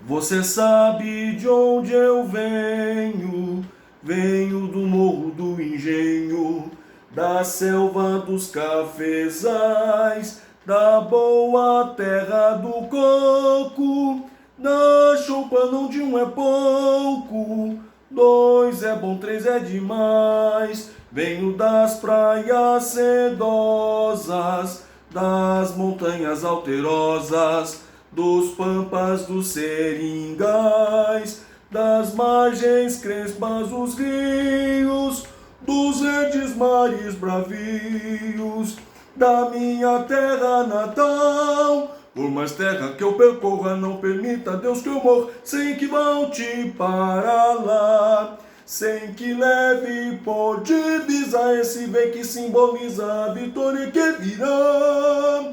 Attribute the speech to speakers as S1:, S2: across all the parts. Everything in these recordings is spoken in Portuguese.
S1: Você sabe de onde eu venho? Venho do morro do engenho, da selva dos cafezais, da boa terra do coco, da chupa não de um é pouco, dois é bom, três é demais. Venho das praias sedosas, das montanhas alterosas, dos pampas dos seringais, das margens crespas dos rios, dos verdes mares bravios, da minha terra natal. Por mais terra que eu percorra, não permita Deus que eu morra sem que volte para lá, sem que leve por divisa esse bem que simboliza a vitória que virá.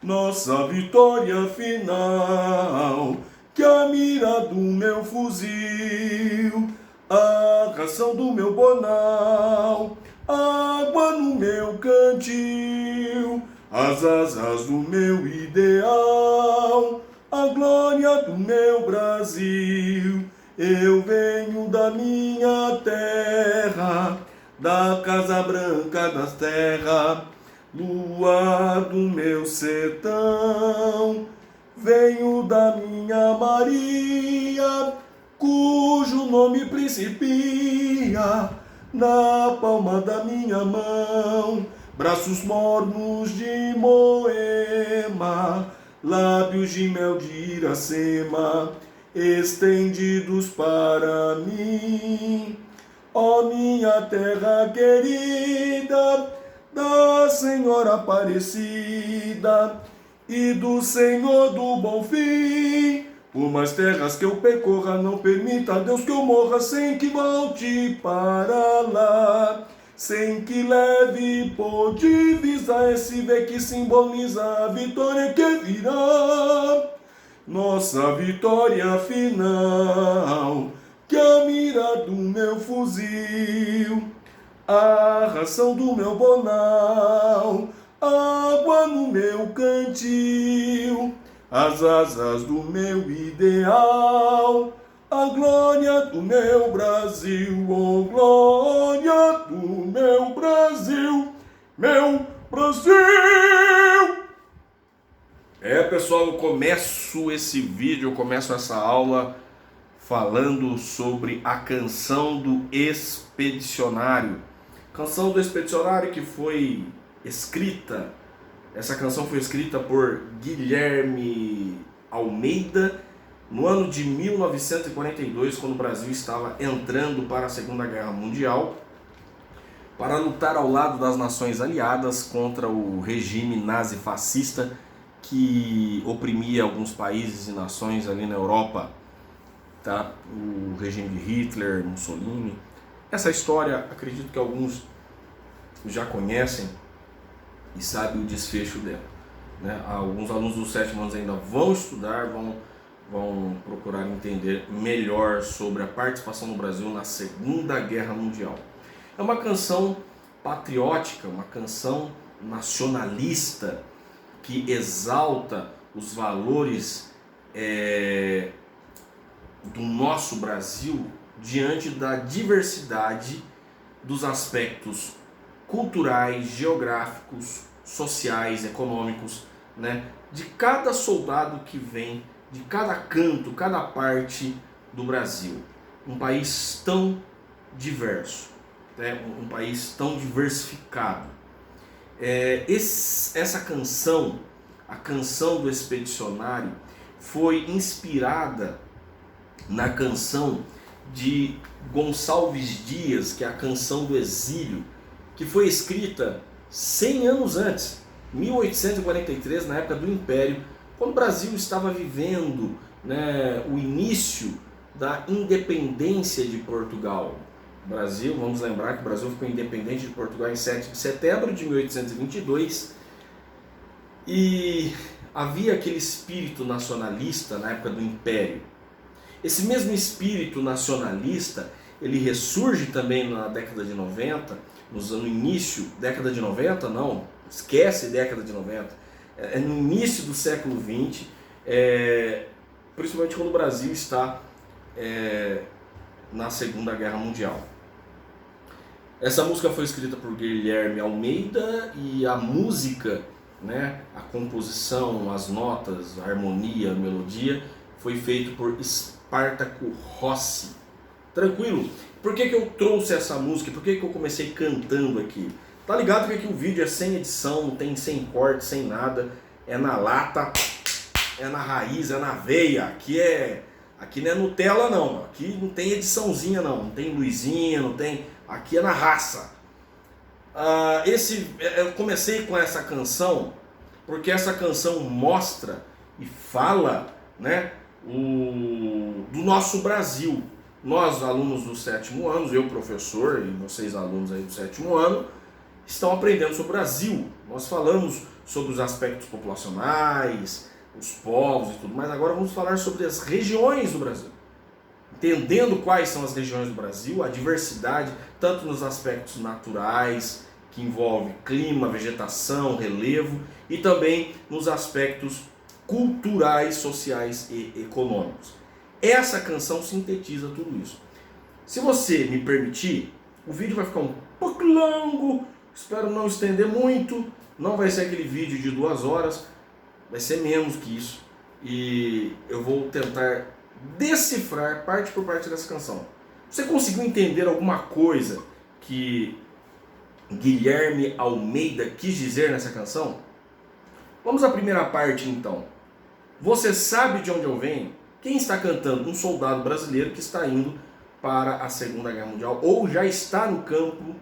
S1: Nossa vitória final, que a mira do meu fuzil, a ração do meu bonal, a água no meu cantil, as asas do meu ideal, a glória do meu Brasil. Eu venho da minha terra, da Casa Branca das terras, lua do meu sertão. Venho da minha Maria, cujo nome principia na palma da minha mão. Braços mornos de Moema, lábios de mel de Iracema, estendidos para mim. Ó minha terra querida, da Senhora Aparecida e do Senhor do Bom Fim. Por mais terras que eu percorra, não permita Deus que eu morra sem que volte para lá, sem que leve por divisa esse V que simboliza a vitória que virá. Nossa vitória final, que a mira do meu fuzil, a ração do meu bonal, a água no meu cantil, as asas do meu ideal, a glória do meu Brasil, oh glória do meu Brasil, meu Brasil! Pessoal, eu começo esse vídeo, eu começo essa aula falando sobre a Canção do Expedicionário. Canção do Expedicionário que foi escrita, essa canção foi escrita por Guilherme Almeida no ano de 1942, quando o Brasil estava entrando para a Segunda Guerra Mundial, para lutar ao lado das nações aliadas contra o regime nazi-fascista que oprimia alguns países e nações ali na Europa, tá? O regime de Hitler, Mussolini. Essa história, acredito que alguns já conhecem e sabem o desfecho dela, né? Alguns alunos dos 7 anos ainda vão estudar, vão procurar entender melhor sobre a participação do Brasil na Segunda Guerra Mundial. É uma canção patriótica, uma canção nacionalista, que exalta os valores do nosso Brasil diante da diversidade dos aspectos culturais, geográficos, sociais, econômicos, né, de cada soldado que vem, de cada canto, cada parte do Brasil. Um país tão diverso, né, um país tão diversificado. Essa canção, a Canção do Expedicionário, foi inspirada na canção de Gonçalves Dias, que é a Canção do Exílio, que foi escrita 100 anos antes, 1843, na época do Império, quando o Brasil estava vivendo, né, o início da independência de Portugal. Brasil, vamos lembrar que o Brasil ficou independente de Portugal em 7 de setembro de 1822 e havia aquele espírito nacionalista na época do Império. Esse mesmo espírito nacionalista, ele ressurge também na década de 90, no início, década de 90 não, esquece década de 90, no início do século XX, principalmente quando o Brasil está na Segunda Guerra Mundial. Essa música foi escrita por Guilherme Almeida e a música, né, a composição, as notas, a harmonia, a melodia, foi feito por Espartaco Rossi. Tranquilo? Por que eu trouxe essa música? Por que eu comecei cantando aqui? Tá ligado que aqui o vídeo é sem edição, não tem sem corte, sem nada, é na lata, é na raiz, é na veia. Aqui não é Nutella não, aqui não tem ediçãozinha não tem luzinha, não tem, aqui é na raça. Eu comecei com essa canção porque essa canção mostra e fala, né, do nosso Brasil. Nós, alunos do 7º ano, eu professor e vocês alunos aí do 7º ano, estão aprendendo sobre o Brasil. Nós falamos sobre os aspectos populacionais, os povos e tudo mais. Agora vamos falar sobre as regiões do Brasil. Entendendo quais são as regiões do Brasil, a diversidade, tanto nos aspectos naturais, que envolve clima, vegetação, relevo, e também nos aspectos culturais, sociais e econômicos. Essa canção sintetiza tudo isso. Se você me permitir, o vídeo vai ficar um pouco longo, espero não estender muito, não vai ser aquele vídeo de 2 horas, vai ser menos que isso, e eu vou tentar decifrar parte por parte dessa canção. Você conseguiu entender alguma coisa que Guilherme Almeida quis dizer nessa canção? Vamos à primeira parte então. Você sabe de onde eu venho? Quem está cantando? Um soldado brasileiro que está indo para a Segunda Guerra Mundial ou já está no campo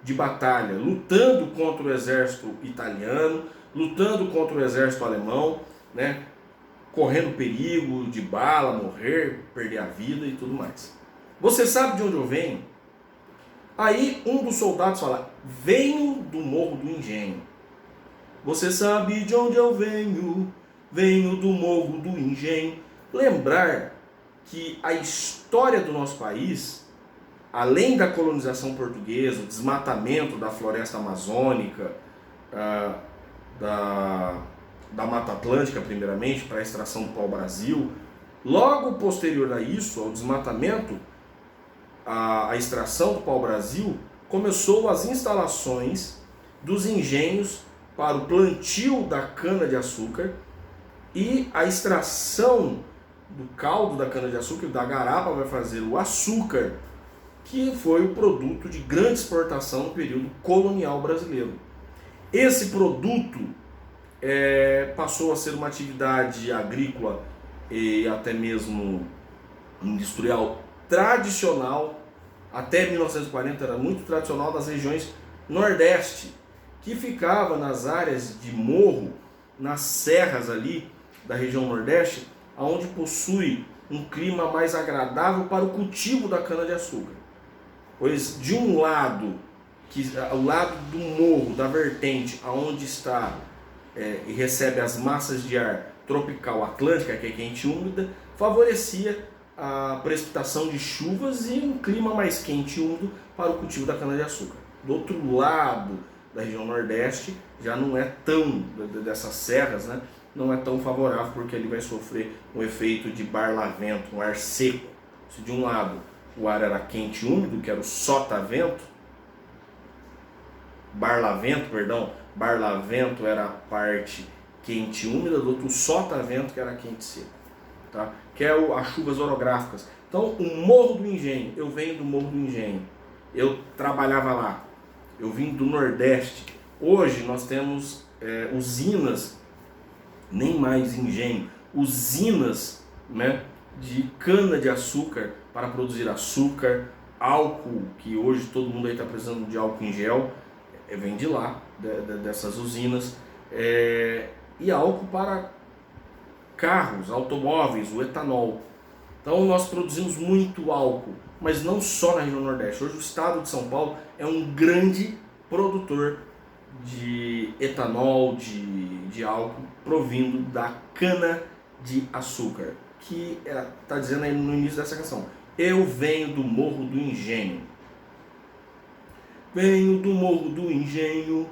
S1: de batalha, lutando contra o exército italiano, lutando contra o exército alemão, né? Correndo perigo de bala, morrer, perder a vida e tudo mais. Você sabe de onde eu venho? Aí um dos soldados fala: venho do Morro do Engenho. Você sabe de onde eu venho? Venho do Morro do Engenho. Lembrar que a história do nosso país, além da colonização portuguesa, o desmatamento da floresta amazônica, da Mata Atlântica primeiramente, para a extração do pau-brasil, logo posterior a isso, ao desmatamento, a extração do pau-brasil, começou as instalações dos engenhos para o plantio da cana-de-açúcar e a extração do caldo da cana-de-açúcar, da garapa, vai fazer o açúcar, que foi o produto de grande exportação no período colonial brasileiro. Esse produto passou a ser uma atividade agrícola e até mesmo industrial tradicional, até 1940 era muito tradicional nas regiões nordeste, que ficava nas áreas de morro, nas serras ali da região nordeste, onde possui um clima mais agradável para o cultivo da cana-de-açúcar. Pois de um lado, o lado do morro, da vertente, onde está e recebe as massas de ar tropical atlântica, que é quente e úmida, favorecia a precipitação de chuvas e um clima mais quente e úmido para o cultivo da cana-de-açúcar. Do outro lado da região nordeste, já não é tão, dessas serras, né, não é tão favorável, porque ele vai sofrer um efeito de barlavento, um ar seco. Se de um lado o ar era quente e úmido, que era o sotavento, barlavento era a parte quente e úmida, do outro o sotavento, que era quente e seco, tá? Que é as chuvas orográficas. Então, o Morro do Engenho, eu venho do Morro do Engenho, eu trabalhava lá, eu vim do Nordeste. Hoje nós temos usinas, nem mais engenho, usinas, né, de cana-de-açúcar para produzir açúcar, álcool, que hoje todo mundo aí está precisando de álcool em gel, vem de lá, dessas usinas, e álcool para carros, automóveis, o etanol. Então nós produzimos muito álcool, mas não só na região Nordeste. Hoje o estado de São Paulo é um grande produtor de etanol, de álcool, provindo da cana-de-açúcar, que está dizendo aí no início dessa canção: eu venho do Morro do Engenho. Venho do Morro do Engenho,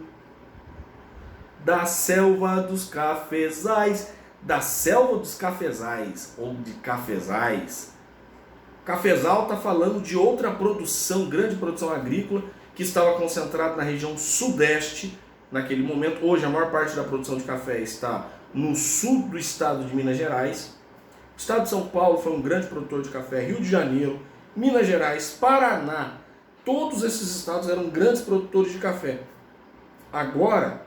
S1: da selva dos cafezais, da selva dos cafezais, ou de cafezais. Cafezal está falando de outra produção, grande produção agrícola, que estava concentrada na região sudeste naquele momento. Hoje a maior parte da produção de café está no sul do estado de Minas Gerais. O estado de São Paulo foi um grande produtor de café, Rio de Janeiro, Minas Gerais, Paraná. Todos esses estados eram grandes produtores de café. Agora,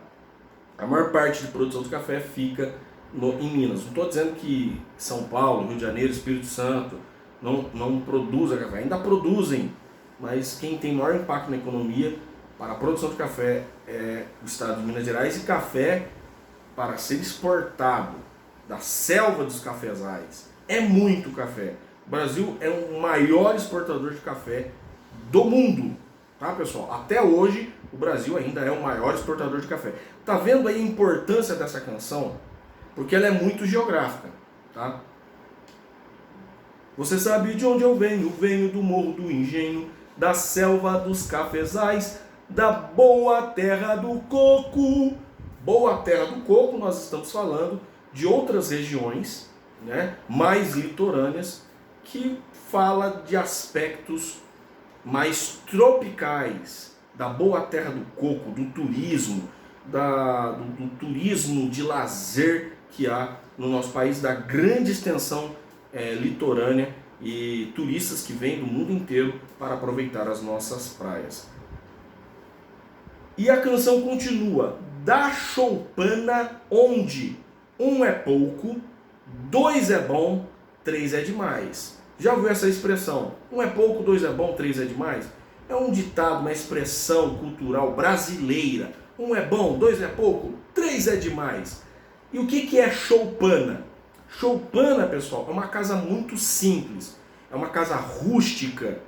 S1: a maior parte de produção de café fica em Minas. Não estou dizendo que São Paulo, Rio de Janeiro, Espírito Santo não produzem café. Ainda produzem, mas quem tem maior impacto na economia para a produção de café é o estado de Minas Gerais. E café, para ser exportado da selva dos cafezais, é muito café. O Brasil é o maior exportador de café do mundo, tá, pessoal? Até hoje o Brasil ainda é o maior exportador de café. Tá vendo aí a importância dessa canção? Porque ela é muito geográfica, tá? Você sabe de onde eu venho? Venho do morro do engenho, da selva dos cafezais, da boa terra do coco. Boa terra do coco, nós estamos falando de outras regiões, né, mais litorâneas, que fala de aspectos mais tropicais, da boa terra do coco, do turismo, do turismo de lazer que há no nosso país, da grande extensão litorânea e turistas que vêm do mundo inteiro para aproveitar as nossas praias. E a canção continua: da choupana onde um é pouco, dois é bom, três é demais. Já ouviu essa expressão? Um é pouco, dois é bom, três é demais? É um ditado, uma expressão cultural brasileira. Um é bom, dois é pouco, três é demais. E o que é choupana? Choupana, pessoal, é uma casa muito simples, é uma casa rústica,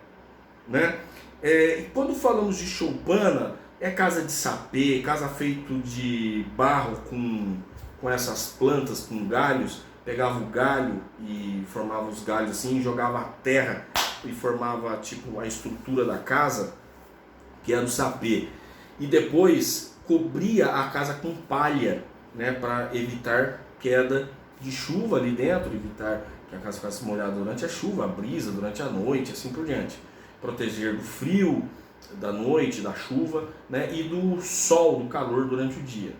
S1: né? E quando falamos de choupana, é casa de sapê, casa feita de barro com essas plantas, com galhos. Pegava o galho e formava os galhos assim, jogava a terra e formava tipo a estrutura da casa, que era o sapê. E depois cobria a casa com palha, né, para evitar queda de chuva ali dentro, evitar que a casa ficasse molhada durante a chuva, a brisa durante a noite, assim por diante. Proteger do frio da noite, da chuva, né, e do sol, do calor durante o dia.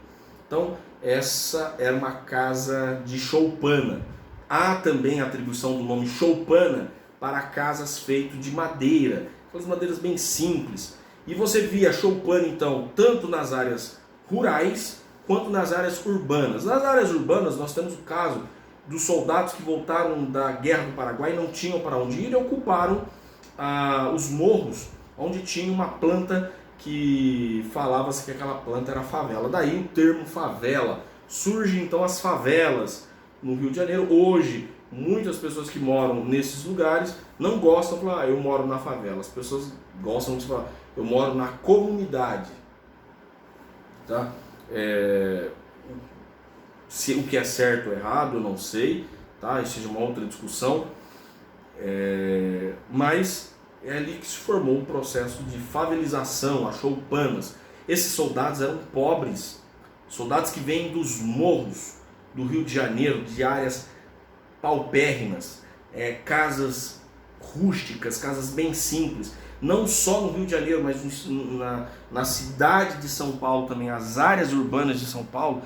S1: Então, essa era uma casa de choupana. Há também a atribuição do nome choupana para casas feitas de madeira, aquelas madeiras bem simples. E você via choupana, então, tanto nas áreas rurais quanto nas áreas urbanas. Nas áreas urbanas, nós temos o caso dos soldados que voltaram da Guerra do Paraguai e não tinham para onde ir e ocuparam os morros, onde tinha uma planta que falava-se que aquela planta era favela. Daí o termo favela. Surgem então as favelas no Rio de Janeiro. Hoje, muitas pessoas que moram nesses lugares não gostam de falar, eu moro na favela. As pessoas gostam de falar, eu moro na comunidade. Tá? Se o que é certo ou errado, eu não sei. Tá? Isso é uma outra discussão. Mas é ali que se formou o processo de favelização, as choupanas. Esses soldados eram pobres, soldados que vêm dos morros do Rio de Janeiro, de áreas paupérrimas, casas rústicas, casas bem simples, não só no Rio de Janeiro, mas na cidade de São Paulo também, as áreas urbanas de São Paulo,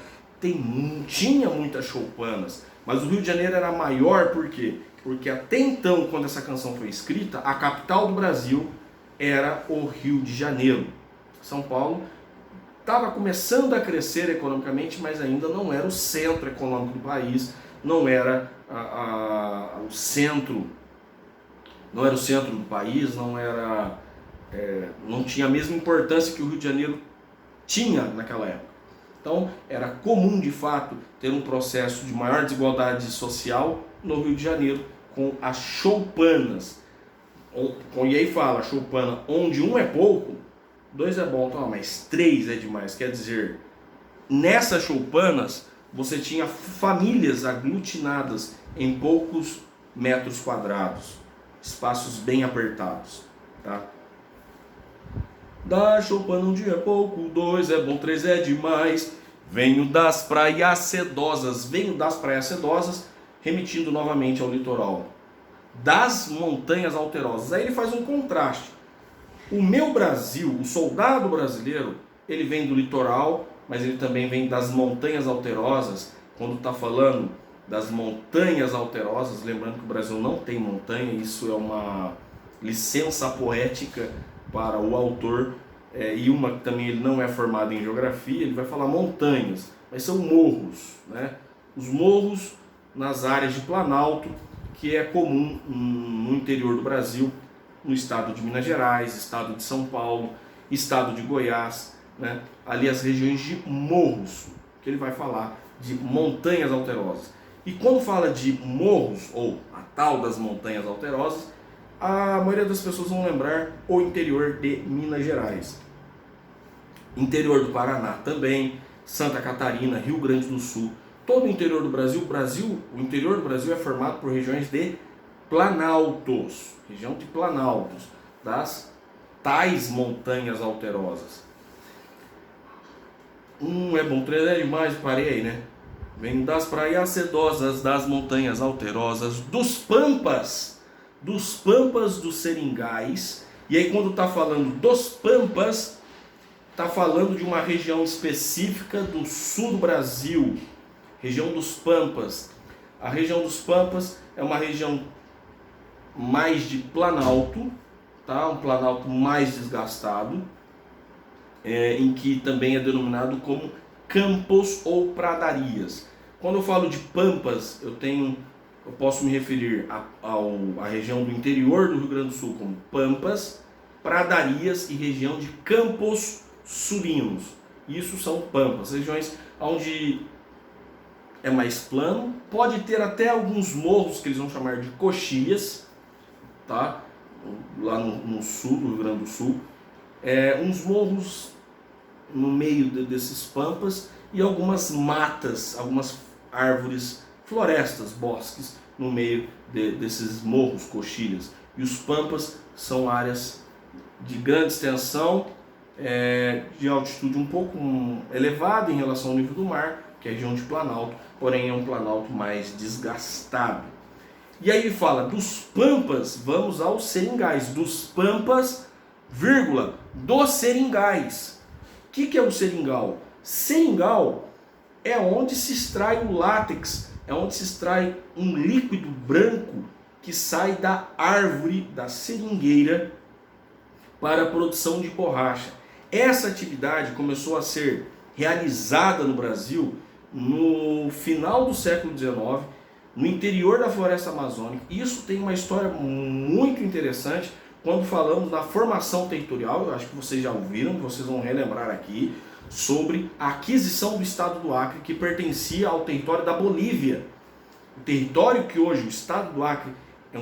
S1: tinha muitas choupanas, mas o Rio de Janeiro era maior, por quê? Porque até então, quando essa canção foi escrita, a capital do Brasil era o Rio de Janeiro. São Paulo estava começando a crescer economicamente, mas ainda não era o centro econômico do país, não era o centro, não era o centro do país, não tinha a mesma importância que o Rio de Janeiro tinha naquela época. Então, era comum, de fato, ter um processo de maior desigualdade social no Rio de Janeiro, com as choupanas. E aí fala, choupana, onde um é pouco, dois é bom, então, mas três é demais. Quer dizer, nessas choupanas, você tinha famílias aglutinadas em poucos metros quadrados, espaços bem apertados. Tá? Da choupana, um dia é pouco, dois é bom, três é demais. Venho das praias sedosas, remetindo novamente ao litoral. Das montanhas alterosas. Aí ele faz um contraste. O meu Brasil, o soldado brasileiro, ele vem do litoral, mas ele também vem das montanhas alterosas. Quando está falando das montanhas alterosas, lembrando que o Brasil não tem montanha, isso é uma licença poética para o autor, e uma que também ele não é formado em geografia, ele vai falar montanhas, mas são morros, né? Os morros nas áreas de Planalto, que é comum no interior do Brasil, no estado de Minas Gerais, estado de São Paulo, estado de Goiás, né? Ali as regiões de morros, que ele vai falar de montanhas alterosas. E quando fala de morros, ou a tal das montanhas alterosas, a maioria das pessoas vão lembrar o interior de Minas Gerais. Interior do Paraná também, Santa Catarina, Rio Grande do Sul. Todo o interior do Brasil, o interior do Brasil é formado por regiões de planaltos, região de planaltos, das tais montanhas alterosas. É bom, treinar demais, parei aí, né? Vem das praias sedosas, das montanhas alterosas, dos pampas dos seringais. E aí quando está falando dos pampas, está falando de uma região específica do sul do Brasil, região dos pampas. A região dos pampas é uma região mais de planalto, tá? Um planalto mais desgastado, em que também é denominado como campos ou pradarias. Quando eu falo de pampas, eu posso me referir à região do interior do Rio Grande do Sul como pampas, pradarias e região de campos sulinos. Isso são pampas, regiões onde é mais plano, pode ter até alguns morros que eles vão chamar de coxilhas, tá? Lá no sul do Rio Grande do Sul, uns morros no meio desses pampas e algumas matas, algumas árvores, florestas, bosques no meio desses morros, coxilhas. E os pampas são áreas de grande extensão, de altitude um pouco elevada em relação ao nível do mar, que é a região de Planalto, porém é um Planalto mais desgastado. E aí ele fala dos pampas, vamos aos seringais, dos pampas, vírgula, dos seringais. O que é o seringal? Seringal é onde se extrai o látex, é onde se extrai um líquido branco que sai da árvore, da seringueira, para a produção de borracha. Essa atividade começou a ser realizada no Brasil no final do século XIX, no interior da floresta amazônica. Isso tem uma história muito interessante quando falamos da formação territorial. Eu acho que vocês já ouviram, vocês vão relembrar aqui, sobre a aquisição do estado do Acre, que pertencia ao território da Bolívia. O território que hoje o estado do Acre é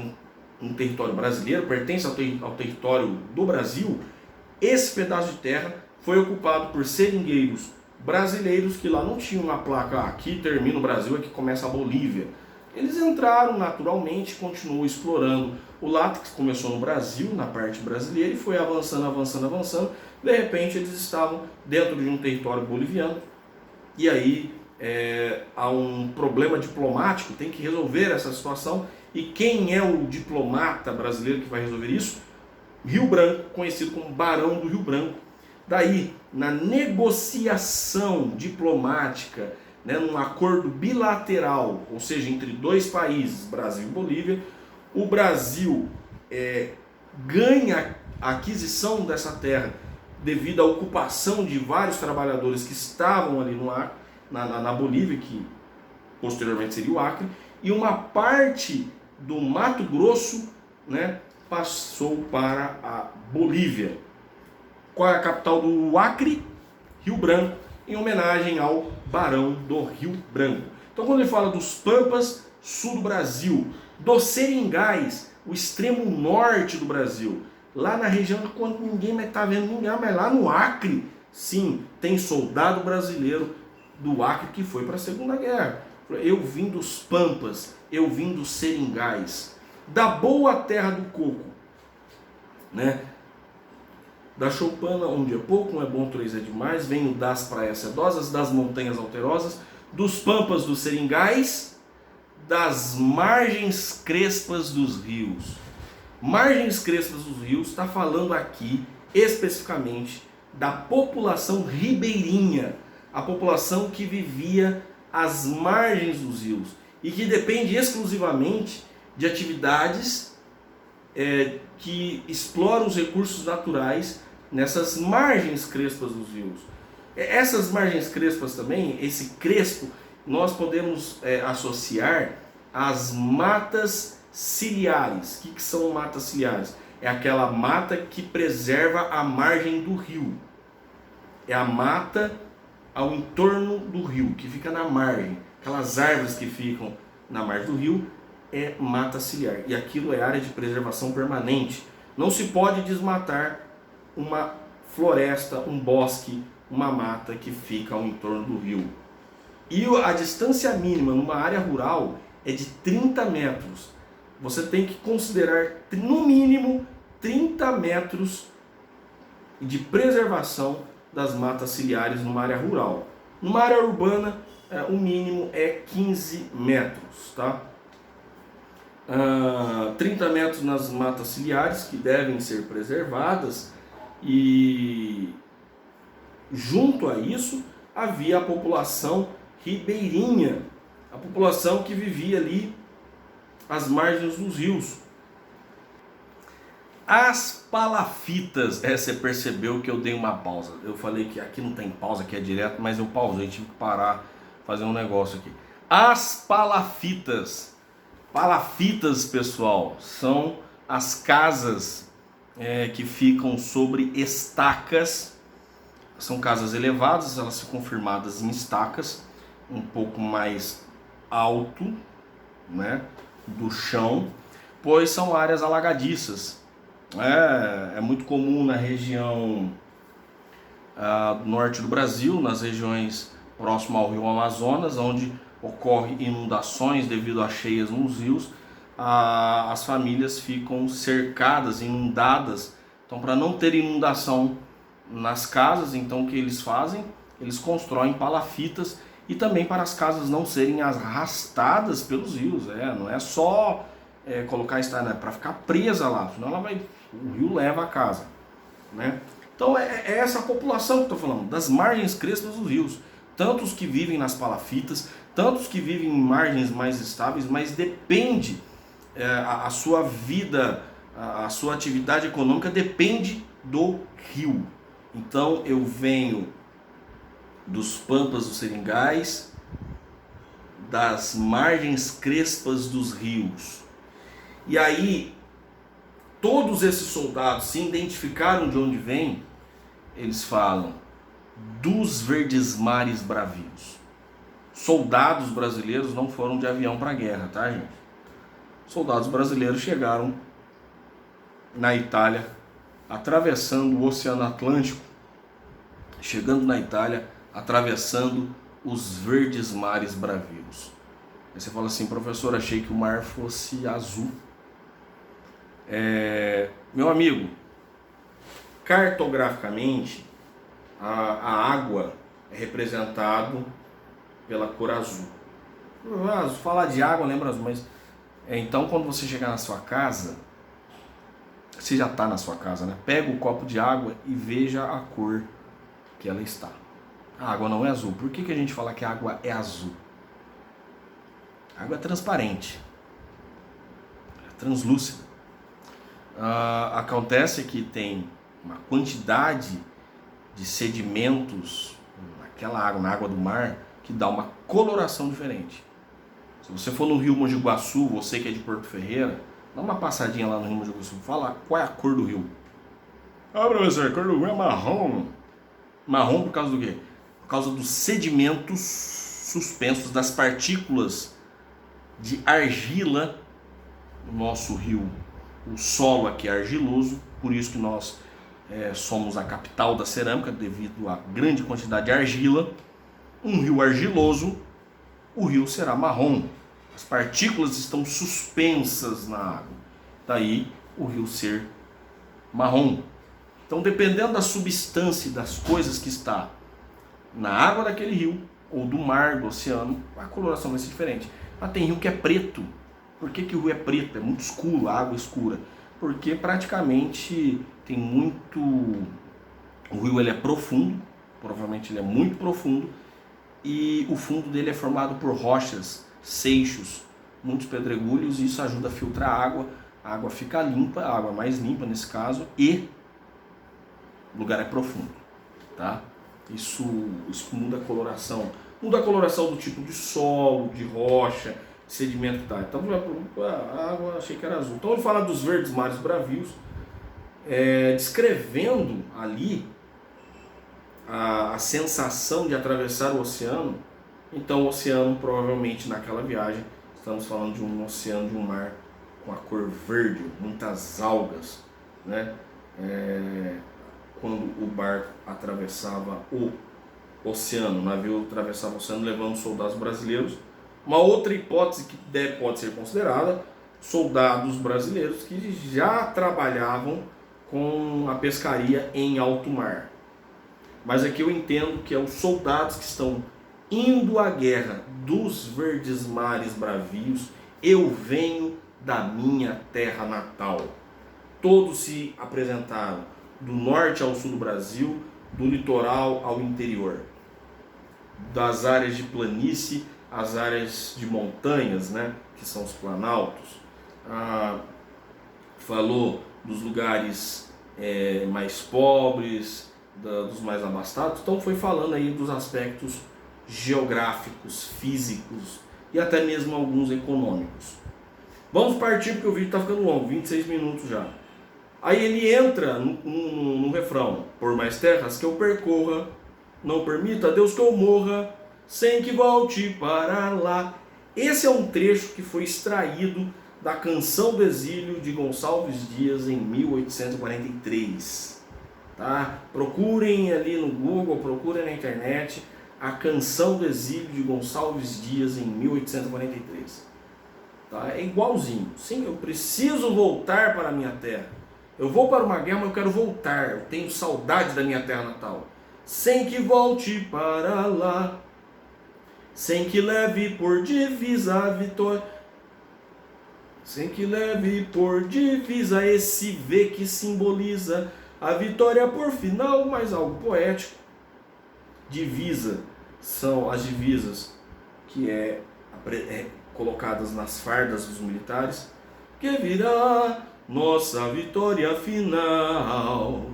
S1: um território brasileiro, pertence ao território do Brasil. Esse pedaço de terra foi ocupado por seringueiros brasileiros que lá não tinham uma placa, aqui termina o Brasil, aqui começa a Bolívia. Eles entraram naturalmente, continuou explorando o látex, começou no Brasil, na parte brasileira, e foi avançando. De repente eles estavam dentro de um território boliviano, e aí há um problema diplomático, tem que resolver essa situação. E quem é o diplomata brasileiro que vai resolver isso? Rio Branco, conhecido como Barão do Rio Branco. Daí, na negociação diplomática, num acordo bilateral, ou seja, entre dois países, Brasil e Bolívia, o Brasil ganha a aquisição dessa terra devido à ocupação de vários trabalhadores que estavam ali na Bolívia, que posteriormente seria o Acre, e uma parte do Mato Grosso, passou para a Bolívia. Qual é a capital do Acre? Rio Branco, em homenagem ao Barão do Rio Branco. Então quando ele fala dos pampas, sul do Brasil, dos seringais, o extremo norte do Brasil, lá na região quando ninguém mais está vendo ninguém, mas lá no Acre, sim, tem soldado brasileiro do Acre que foi para a Segunda Guerra. Eu vim dos pampas, eu vim dos seringais, da boa terra do coco, Da choupana, um dia pouco, um é bom, três é demais, venho das praias sedosas, das montanhas alterosas, dos pampas dos seringais, das margens crespas dos rios. Margens crespas dos rios está falando aqui especificamente da população ribeirinha, a população que vivia às margens dos rios e que depende exclusivamente de atividades que exploram os recursos naturais nessas margens crespas dos rios. Essas margens crespas também, esse crespo, nós podemos associar às matas ciliares. O que são matas ciliares? É aquela mata que preserva a margem do rio. É a mata ao entorno do rio, que fica na margem. Aquelas árvores que ficam na margem do rio é mata ciliar. E aquilo é área de preservação permanente. Não se pode desmatar uma floresta, um bosque, uma mata que fica ao entorno do rio. E a distância mínima numa área rural é de 30 metros. Você tem que considerar no mínimo 30 metros de preservação das matas ciliares numa área rural. Numa área urbana, o mínimo é 15 metros, tá? 30 metros nas matas ciliares, que devem ser preservadas, e junto a isso havia a população ribeirinha, a população que vivia ali às margens dos rios. As palafitas, você percebeu que eu dei uma pausa. Eu falei que aqui não tem pausa, aqui é direto, mas eu pausei, tive que parar, fazer um negócio aqui. As palafitas. Palafitas, pessoal, são as casas que ficam sobre estacas. São casas elevadas, elas ficam firmadas em estacas, um pouco mais alto, né, do chão, pois são áreas alagadiças. É muito comum na região do norte do Brasil, nas regiões próximas ao rio Amazonas, onde ocorrem inundações devido a cheias nos rios. As famílias ficam cercadas, inundadas. Então, para não ter inundação nas casas, então o que eles fazem? Eles constroem palafitas, e também para as casas não serem arrastadas pelos rios. Não é só colocar estar, né, para ficar presa lá, senão o rio leva a casa, né? Então é essa população que eu estou falando, das margens crespas dos rios, tantos que vivem nas palafitas, tantos que vivem em margens mais estáveis, mas depende a sua vida, a sua atividade econômica depende do rio. Então eu venho dos pampas dos seringais, das margens crespas dos rios. E aí todos esses soldados se identificaram de onde vêm. Eles falam dos verdes mares bravios. Soldados brasileiros não foram de avião para a guerra, tá, gente? Soldados brasileiros chegaram na Itália, atravessando o Oceano Atlântico, chegando na Itália, atravessando os verdes mares bravios. Aí você fala assim: professor, achei que o mar fosse azul. Meu amigo, cartograficamente a água é representado pela cor azul. Falar de água lembra azul, mas então quando você chegar na sua casa, você já está na sua casa, né? Pega o copo de água e veja a cor que ela está. A água não é azul. Por que a gente fala que a água é azul? A água é transparente, é translúcida. Acontece que tem uma quantidade de sedimentos naquela água, na água do mar, que dá uma coloração diferente. Se você for no Rio Mogi Guaçu, você que é de Porto Ferreira, dá uma passadinha lá no Rio Mogi Guaçu, fala qual é a cor do rio. Professor, a cor do rio é marrom. Marrom por causa do quê? Por causa dos sedimentos suspensos, das partículas de argila no nosso rio. O solo aqui é argiloso, por isso que nós somos a capital da cerâmica, devido à grande quantidade de argila. Um rio argiloso, o rio será marrom. As partículas estão suspensas na água, daí o rio ser marrom. Então, dependendo da substância e das coisas que está na água daquele rio, ou do mar, do oceano, a coloração vai ser diferente. Mas tem rio que é preto. Por que o rio é preto? É muito escuro, a água é escura. Porque praticamente tem muito... O rio ele é profundo, provavelmente ele é muito profundo, e o fundo dele é formado por rochas, seixos, muitos pedregulhos, e isso ajuda a filtrar a água fica limpa, a água mais limpa nesse caso, e o lugar é profundo, tá? Isso muda a coloração. Muda a coloração do tipo de solo, de rocha, de sedimento que tá. Então a água achei que era azul. Então ele fala dos verdes mares bravios, descrevendo ali a sensação de atravessar o oceano. Então o oceano, provavelmente naquela viagem, estamos falando de um oceano, de um mar com a cor verde, muitas algas, né? Quando o barco atravessava o oceano, o navio atravessava o oceano levando soldados brasileiros. Uma outra hipótese que pode ser considerada, soldados brasileiros que já trabalhavam com a pescaria em alto mar. Mas aqui eu entendo que é os soldados que estão indo à guerra dos verdes mares bravios. Eu venho da minha terra natal. Todos se apresentaram do norte ao sul do Brasil, do litoral ao interior, das áreas de planície às áreas de montanhas, né, que são os planaltos. Falou dos lugares mais pobres, dos mais abastados. Então foi falando aí dos aspectos geográficos, físicos e até mesmo alguns econômicos. Vamos partir porque o vídeo está ficando longo, 26 minutos já. Aí ele entra no refrão: por mais terras que eu percorra, não permita Deus que eu morra, sem que volte para lá. Esse é um trecho que foi extraído da Canção do Exílio de Gonçalves Dias em 1843. Tá? Procurem ali no Google, procurem na internet a Canção do Exílio de Gonçalves Dias em 1843. Tá? É igualzinho. Sim, eu preciso voltar para a minha terra. Eu vou para uma guerra, mas eu quero voltar. Eu tenho saudade da minha terra natal. Sem que volte para lá, sem que leve por divisa a vitória, sem que leve por divisa esse V que simboliza a vitória por final, mais algo poético. Divisa são as divisas que colocadas nas fardas dos militares, que virá nossa vitória final,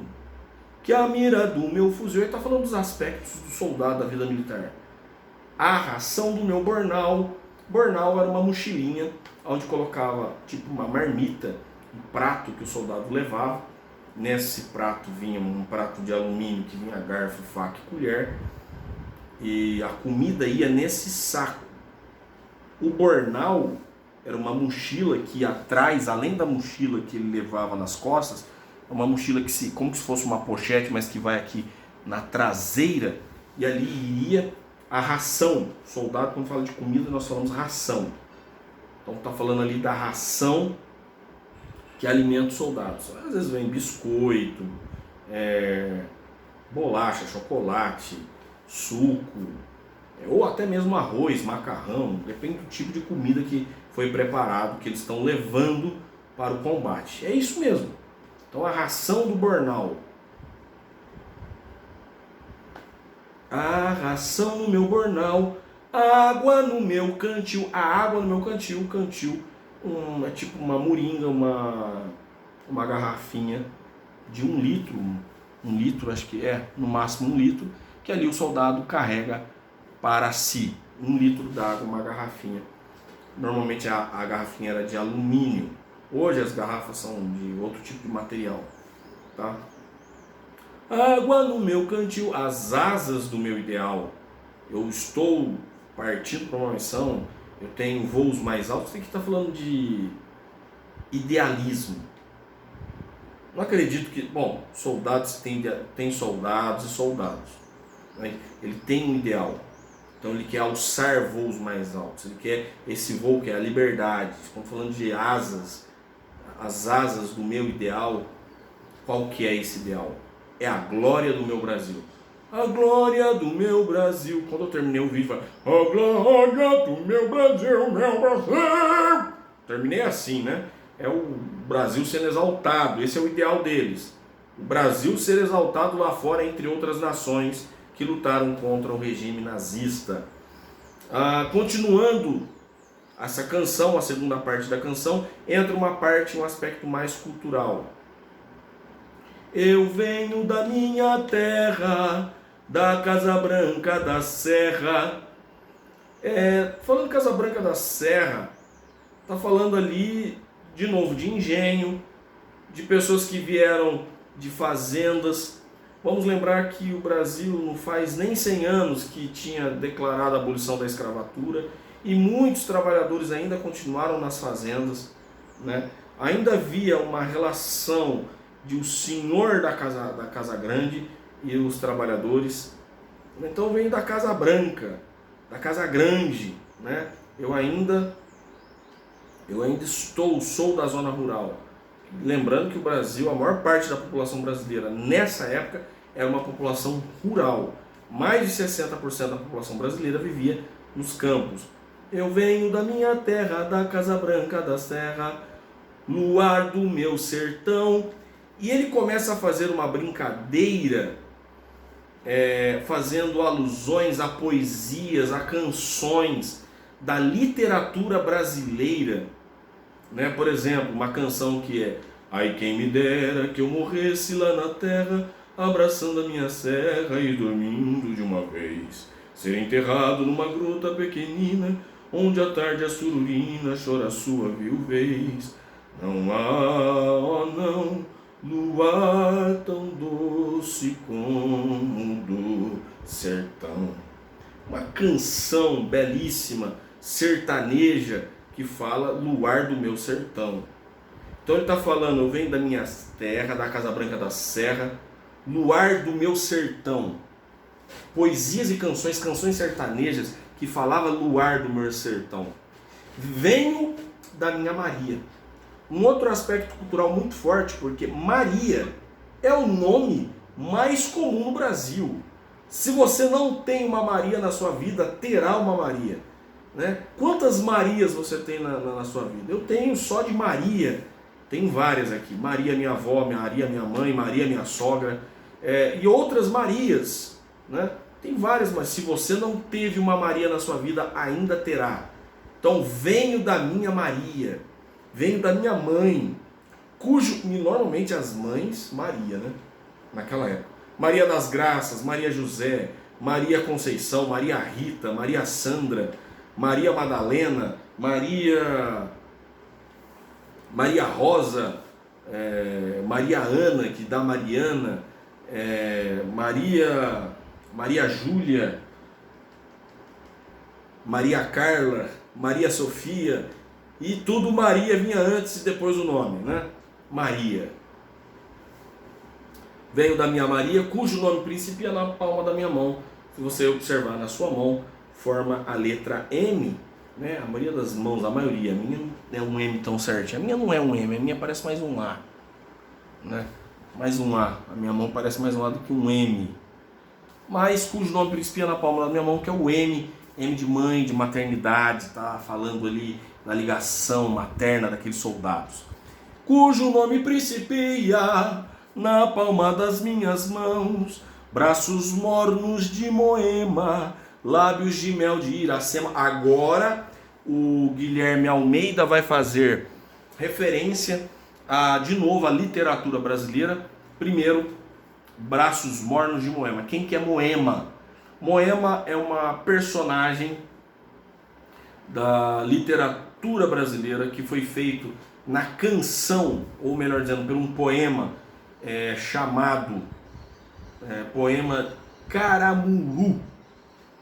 S1: que a mira do meu fuzil. Ele está falando dos aspectos do soldado da vida militar. A ração do meu bornal. Bornal era uma mochilinha onde colocava tipo uma marmita, um prato que o soldado levava. Nesse prato vinha um prato de alumínio que vinha garfo, faca e colher, e a comida ia nesse saco. O bornal era uma mochila que atrás, além da mochila que ele levava nas costas, uma mochila que como se fosse uma pochete, mas que vai aqui na traseira, e ali iria a ração. Soldado, quando fala de comida, nós falamos ração. Então está falando ali da ração que alimenta os soldados. Às vezes vem biscoito, bolacha, chocolate, suco, ou até mesmo arroz, macarrão, depende do tipo de comida que foi preparado, que eles estão levando para o combate. É isso mesmo. Então a ração do bornal. A ração no meu bornal, a água no meu cantil. A água no meu cantil, cantil é tipo uma moringa, uma garrafinha de 1 litro, 1 litro, acho que no máximo 1 litro, que ali o soldado carrega para si. 1 litro d'água, uma garrafinha. Normalmente a garrafinha era de alumínio. Hoje as garrafas são de outro tipo de material, tá? Água no meu cantil, as asas do meu ideal. Eu estou partindo para uma missão, eu tenho voos mais altos. Tem que estar falando de idealismo. Não acredito que... Bom, soldados tem soldados e soldados. Né? Ele tem um ideal. Então ele quer alçar voos mais altos. Ele quer esse voo que é a liberdade. Estamos falando de asas. As asas do meu ideal. Qual que é esse ideal? é a glória do meu Brasil. A glória do meu Brasil. Quando eu terminei o vídeo, a glória do meu Brasil, meu Brasil. Terminei assim, né? É o Brasil sendo exaltado. Esse é o ideal deles. O Brasil ser exaltado lá fora, entre outras nações que lutaram contra o regime nazista. Continuando essa canção, a segunda parte da canção, entra uma parte, um aspecto mais cultural. Eu venho da minha terra, da Casa Branca da Serra. Falando de Casa Branca da Serra, tá falando ali, de novo, de engenho, de pessoas que vieram de fazendas. Vamos lembrar que o Brasil não faz nem 100 anos que tinha declarado a abolição da escravatura e muitos trabalhadores ainda continuaram nas fazendas, né? Ainda havia uma relação de o senhor da casa grande e os trabalhadores. Então vem da Casa Branca, da Casa Grande, né? Eu ainda sou da zona rural. Lembrando que o Brasil, a maior parte da população brasileira nessa época era uma população rural. Mais de 60% da população brasileira vivia nos campos. Eu venho da minha terra, da Casa Branca da Serra, luar do meu sertão. E ele começa a fazer uma brincadeira, fazendo alusões a poesias, a canções da literatura brasileira, né? Por exemplo, uma canção que é: ai, quem me dera que eu morresse lá na terra, abraçando a minha serra e dormindo de uma vez, ser enterrado numa gruta pequenina, onde à tarde a sururina chora a sua viuvez. Não há, ó não, luar tão doce como do sertão. Uma canção belíssima, sertaneja, que fala luar do meu sertão. Então ele está falando: eu venho da minha terra, da Casa Branca da Serra, luar do meu sertão. Poesias e canções sertanejas que falavam luar do meu sertão. Venho da minha Maria. Um outro aspecto cultural muito forte, porque Maria é o nome mais comum no Brasil. Se você não tem uma Maria na sua vida, terá uma Maria, né? Quantas Marias você tem na sua vida? Eu tenho só de Maria, tem várias aqui. Maria minha avó, Maria minha mãe, Maria minha sogra, e outras Marias, né? Tem várias, mas se você não teve uma Maria na sua vida, ainda terá. Então, venho da minha Maria, venho da minha mãe, e normalmente as mães, Maria, né? Naquela época. Maria das Graças, Maria José, Maria Conceição, Maria Rita, Maria Sandra, Maria Madalena, Maria Rosa, Maria Ana, que dá Mariana, Maria Júlia, Maria Carla, Maria Sofia, e tudo Maria vinha antes e depois o nome, né? Maria. Venho da minha Maria, cujo nome principia na palma da minha mão. Se você observar na sua mão, forma a letra M, né? A maioria das mãos, a maioria, a minha não é um M tão certinho. A minha não é um M, a minha parece mais um A, né? Mais um A. A minha mão parece mais um A do que um M. Mas cujo nome principia na palma da minha mão, que é o M. M de mãe, de maternidade, tá falando ali da ligação materna daqueles soldados. Cujo nome principia na palma das minhas mãos, braços mornos de Moema, lábios de mel de Iracema. Agora o Guilherme Almeida vai fazer referência de novo à literatura brasileira. Primeiro, braços mornos de Moema. Quem que é Moema? Moema é uma personagem da literatura brasileira que foi feito na canção, ou melhor dizendo, por um poema chamado poema Caramuru.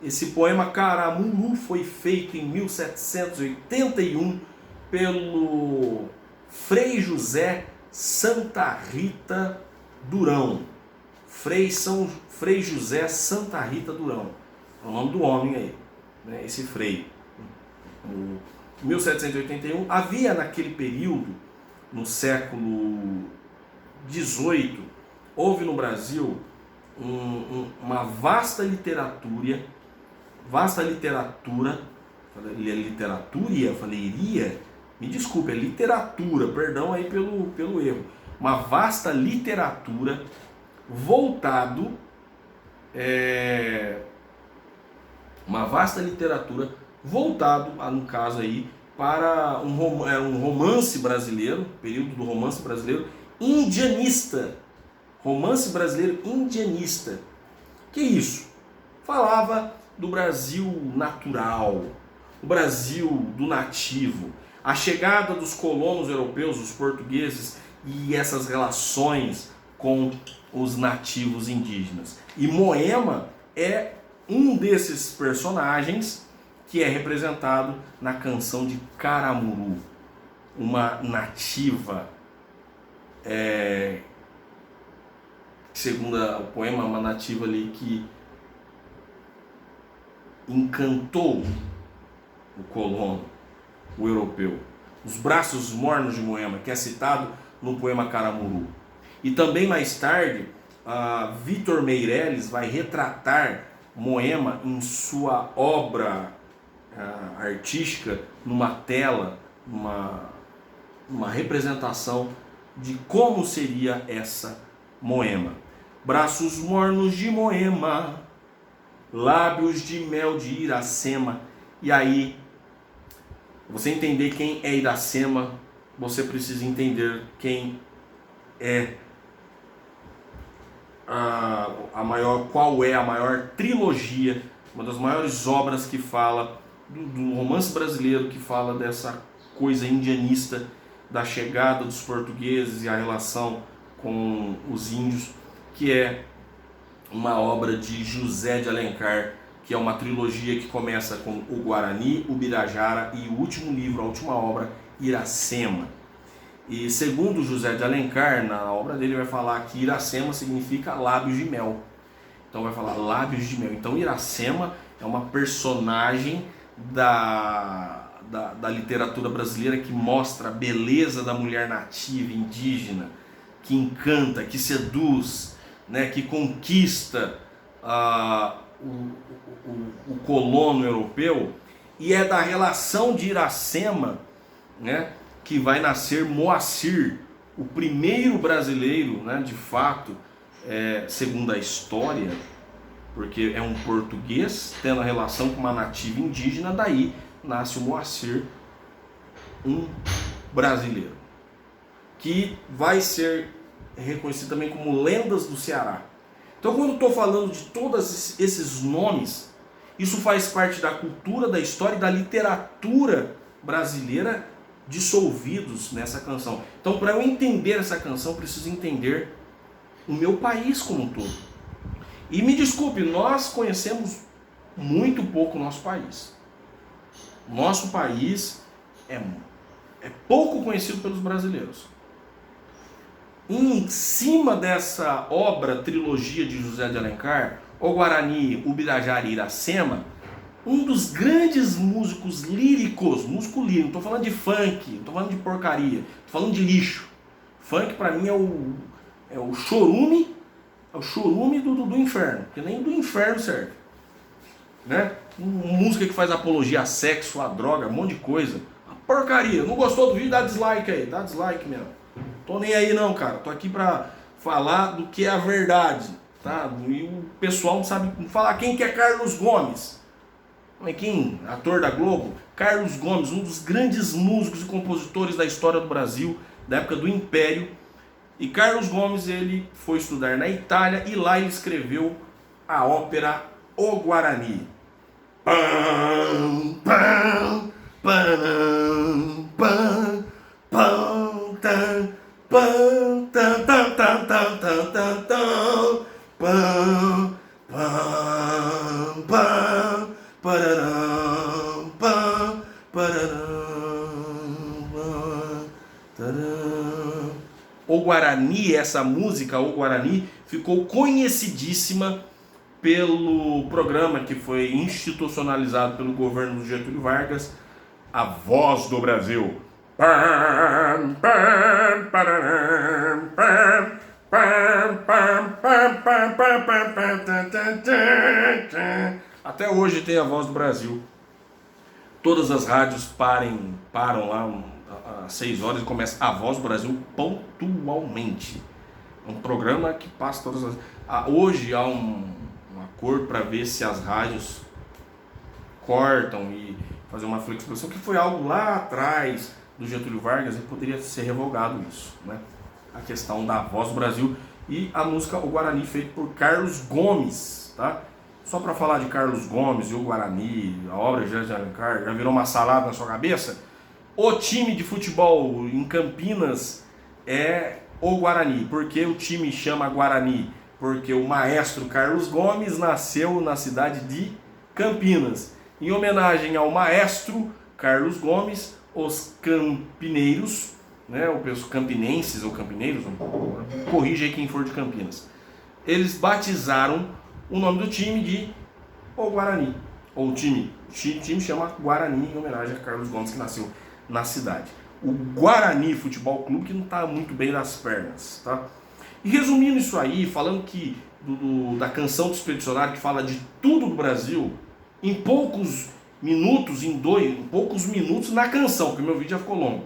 S1: Esse poema Caramuru foi feito em 1781 pelo Frei José Santa Rita Durão. Frei José Santa Rita Durão, é o nome do homem aí, né? Esse frei. Em 1781, havia naquele período, no século XVIII, houve no Brasil uma vasta literatura, me desculpe, é literatura, perdão aí pelo erro, uma vasta literatura voltado, no caso aí, para um romance brasileiro, período do romance brasileiro indianista. Romance brasileiro indianista. Que isso? Falava do Brasil natural, o Brasil do nativo, a chegada dos colonos europeus, os portugueses, e essas relações com os nativos indígenas. E Moema é um desses personagens que é representado na canção de Caramuru, uma nativa, segundo o poema, uma nativa ali que encantou o colono, o europeu. Os braços mornos de Moema, que é citado no poema Caramuru. E também mais tarde, Vítor Meirelles vai retratar Moema em sua obra artística, numa tela, uma representação de como seria essa Moema. Braços mornos de Moema, lábios de mel de Iracema. E aí, você entender quem é Iracema, você precisa entender quem é qual é a maior trilogia, uma das maiores obras que fala do romance brasileiro, que fala dessa coisa indianista, da chegada dos portugueses e a relação com os índios, que é uma obra de José de Alencar, que é uma trilogia que começa com o Guarani, o Birajara e o último livro, a última obra, Iracema. E segundo José de Alencar, na obra dele vai falar que Iracema significa lábios de mel. Então vai falar lábios de mel. Então Iracema é uma personagem da literatura brasileira que mostra a beleza da mulher nativa, indígena, que encanta, que seduz, né, que conquista o colono europeu. E é da relação de Iracema, né, que vai nascer Moacir, o primeiro brasileiro, né, de fato, segundo a história, porque é um português tendo a relação com uma nativa indígena, daí nasce o Moacir, um brasileiro, que vai ser reconhecido também como lendas do Ceará. Então, quando estou falando de todos esses nomes, isso faz parte da cultura, da história e da literatura brasileira dissolvidos nessa canção. Então, para eu entender essa canção, eu preciso entender o meu país como um todo. E me desculpe, nós conhecemos muito pouco o nosso país. Nosso país é pouco conhecido pelos brasileiros. Em cima dessa obra, trilogia de José de Alencar, O Guarani, o Birajara e Iracema, um dos grandes músicos líricos, músico lírico, não estou falando de funk, não estou falando de porcaria, estou falando de lixo. Funk para mim é o chorume do inferno, porque nem do inferno serve, né? Música que faz apologia a sexo, a droga, um monte de coisa. Uma porcaria. Não gostou do vídeo? Dá dislike aí, dá dislike mesmo. Tô nem aí não, cara. Tô aqui pra falar do que é a verdade, tá? E o pessoal não sabe falar quem que é Carlos Gomes. Quem? Ator da Globo? Carlos Gomes, um dos grandes músicos e compositores da história do Brasil, da época do Império. E Carlos Gomes, ele foi estudar na Itália e lá ele escreveu a ópera O Guarani. Pam, pam, pam, pam, pam, tam, pam, tam, tam, tam, tam, tam, tam, tam, pam, pam, pam, pararam, pam, pararam, pam, taram. O Guarani, essa música, O Guarani, ficou conhecidíssima pelo programa que foi institucionalizado pelo governo do Getúlio Vargas, A Voz do Brasil. Pam, pam, pararam, pam, pam, pam, Até hoje tem a Voz do Brasil. Todas as rádios param lá às 6 horas e começa a Voz do Brasil pontualmente. É um programa que passa todas as... Hoje há um acordo para ver se as rádios cortam e fazer uma flexibilização, que foi algo lá atrás do Getúlio Vargas e poderia ser revogado isso, né? A questão da Voz do Brasil e a música O Guarani, feita por Carlos Gomes, tá? Só para falar de Carlos Gomes e o Guarani, a obra de José de Alencar, já virou uma salada na sua cabeça? O time de futebol em Campinas é o Guarani. Por que o time chama Guarani? Porque o maestro Carlos Gomes nasceu na cidade de Campinas. Em homenagem ao maestro Carlos Gomes, os campineiros, né, os campinenses ou campineiros, corrija aí quem for de Campinas, eles batizaram o nome do time de O Guarani. Ou o time chama Guarani em homenagem a Carlos Gomes, que nasceu na cidade. O Guarani Futebol Clube, que não está muito bem das pernas, tá? E resumindo isso aí, falando que da canção do Expedicionário, que fala de tudo do Brasil, em poucos minutos, em poucos minutos na canção, porque meu vídeo já ficou longo,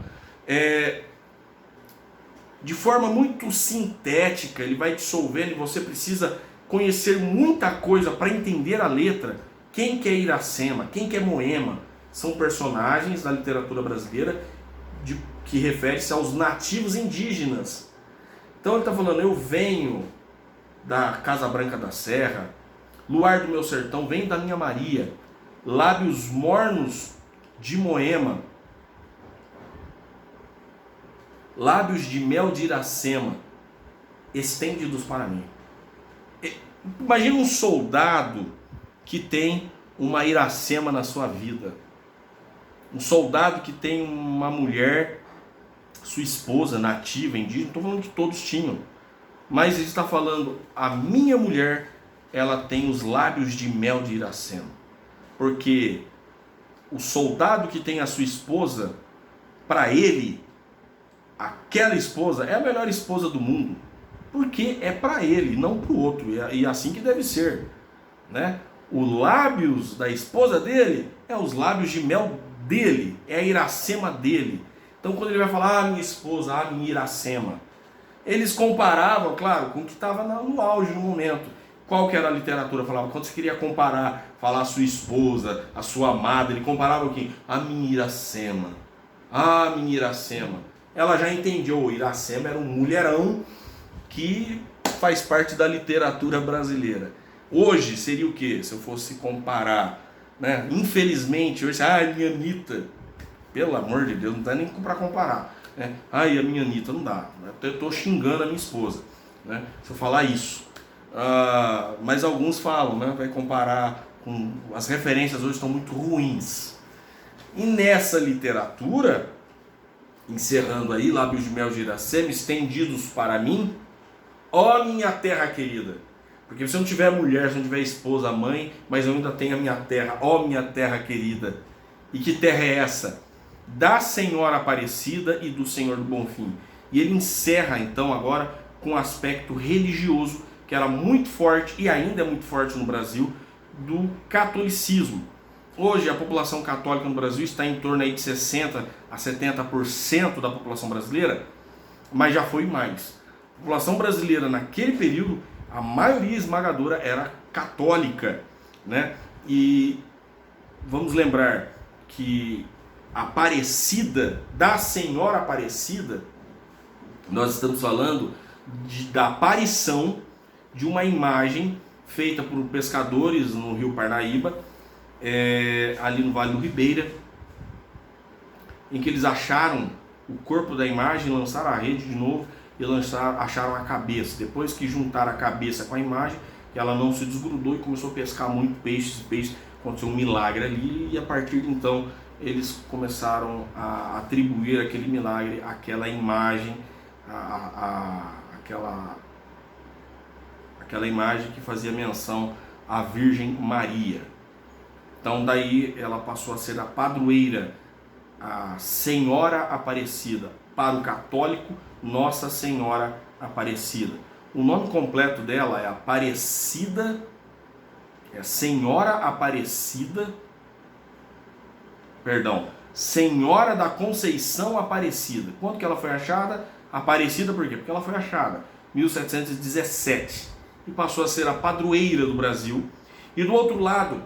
S1: de forma muito sintética, ele vai dissolvendo e você precisa conhecer muita coisa para entender a letra. Quem que é Iracema, quem que é Moema, são personagens da literatura brasileira que refere-se aos nativos indígenas. Então ele está falando, eu venho da Casa Branca da Serra, luar do meu sertão, venho da minha Maria, lábios mornos de Moema, lábios de mel de Iracema, estende-os para mim. Imagina um soldado que tem uma Iracema na sua vida. Um soldado que tem uma mulher, sua esposa, nativa, indígena, não estou falando que todos tinham. Mas ele está falando, a minha mulher, ela tem os lábios de mel de Iracema. Porque o soldado que tem a sua esposa, para ele, aquela esposa é a melhor esposa do mundo. Porque é para ele, não para o outro. E assim que deve ser, né? Os lábios da esposa dele é os lábios de mel dele, é a Iracema dele. Então quando ele vai falar, minha esposa, minha Iracema, eles comparavam, claro, com o que estava no auge no momento. Qual que era a literatura? Falava, quando você queria comparar, falar a sua esposa, a sua amada, ele comparava o quê? A minha Iracema. Minha Iracema. Ela já entendeu, Iracema era um mulherão que faz parte da literatura brasileira. Hoje seria o quê? Se eu fosse comparar, né? Infelizmente, hoje, minha Anitta. Pelo amor de Deus, não dá nem para comparar, né? A minha Anitta, não dá. Eu estou xingando a minha esposa, né? Se eu falar isso. Mas alguns falam, né? Vai comparar com... As referências hoje estão muito ruins. E nessa literatura, encerrando aí, lábios de mel de Iracema, estendidos para mim, ó minha terra querida. Porque se eu não tiver mulher, se eu não tiver esposa, mãe, mas eu ainda tenho a minha terra, ó minha terra querida. E que terra é essa? Da Senhora Aparecida e do Senhor do Bonfim. E ele encerra então agora com um aspecto religioso que era muito forte e ainda é muito forte no Brasil, do catolicismo. Hoje a população católica no Brasil está em torno aí de 60% a 70% da população brasileira, mas já foi mais. A população brasileira naquele período, a maioria esmagadora era católica, né? E vamos lembrar que Aparecida, da Senhora Aparecida, nós estamos falando da aparição de uma imagem feita por pescadores no Rio Parnaíba, ali no Vale do Ribeira, em que eles acharam o corpo da imagem, lançaram a rede de novo e acharam a cabeça. Depois que juntaram a cabeça com a imagem, ela não se desgrudou e começou a pescar muito peixe, aconteceu um milagre ali, e a partir de então eles começaram a atribuir aquele milagre àquela imagem, aquela imagem que fazia menção à Virgem Maria. Então daí ela passou a ser a padroeira, a Senhora Aparecida. Para o católico, Nossa Senhora Aparecida. O nome completo dela é Aparecida É Senhora Aparecida, perdão, Senhora da Conceição Aparecida. Quando que ela foi achada? Aparecida por quê? Porque ela foi achada em 1717 e passou a ser a padroeira do Brasil. E do outro lado,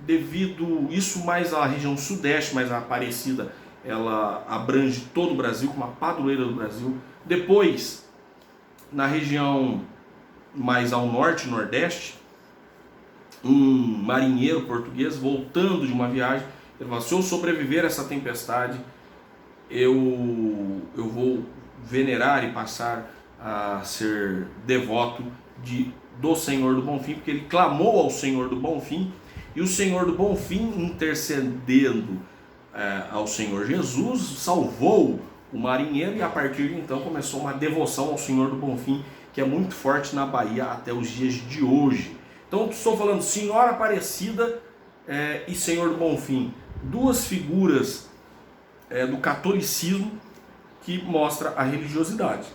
S1: devido isso mais à região sudeste, mas a Aparecida ela abrange todo o Brasil como a padroeira do Brasil. Depois, na região mais ao norte e nordeste, um marinheiro português voltando de uma viagem, ele falou: se eu sobreviver a essa tempestade, eu vou venerar e passar a ser devoto do Senhor do Bonfim, porque ele clamou ao Senhor do Bonfim, e o Senhor do Bonfim, intercedendo ao Senhor Jesus, salvou o marinheiro, e a partir de então começou uma devoção ao Senhor do Bonfim, que é muito forte na Bahia até os dias de hoje. Então estou falando Senhora Aparecida e Senhor do Bonfim, duas figuras do catolicismo que mostra a religiosidade.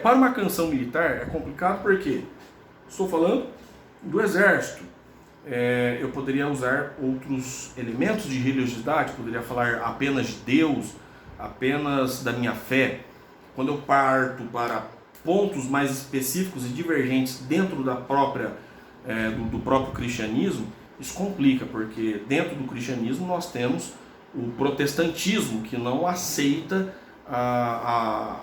S1: Para uma canção militar é complicado porque estou falando do exército. Eu poderia usar outros elementos de religiosidade, poderia falar apenas de Deus, apenas da minha fé. Quando eu parto para pontos mais específicos e divergentes dentro da própria, do próprio cristianismo, isso complica, porque dentro do cristianismo nós temos o protestantismo, que não aceita a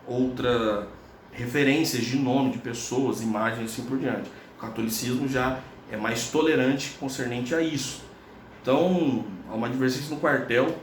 S1: outra referências de nome de pessoas, imagens e assim por diante. O catolicismo já é mais tolerante concernente a isso. Então, há uma divergência no quartel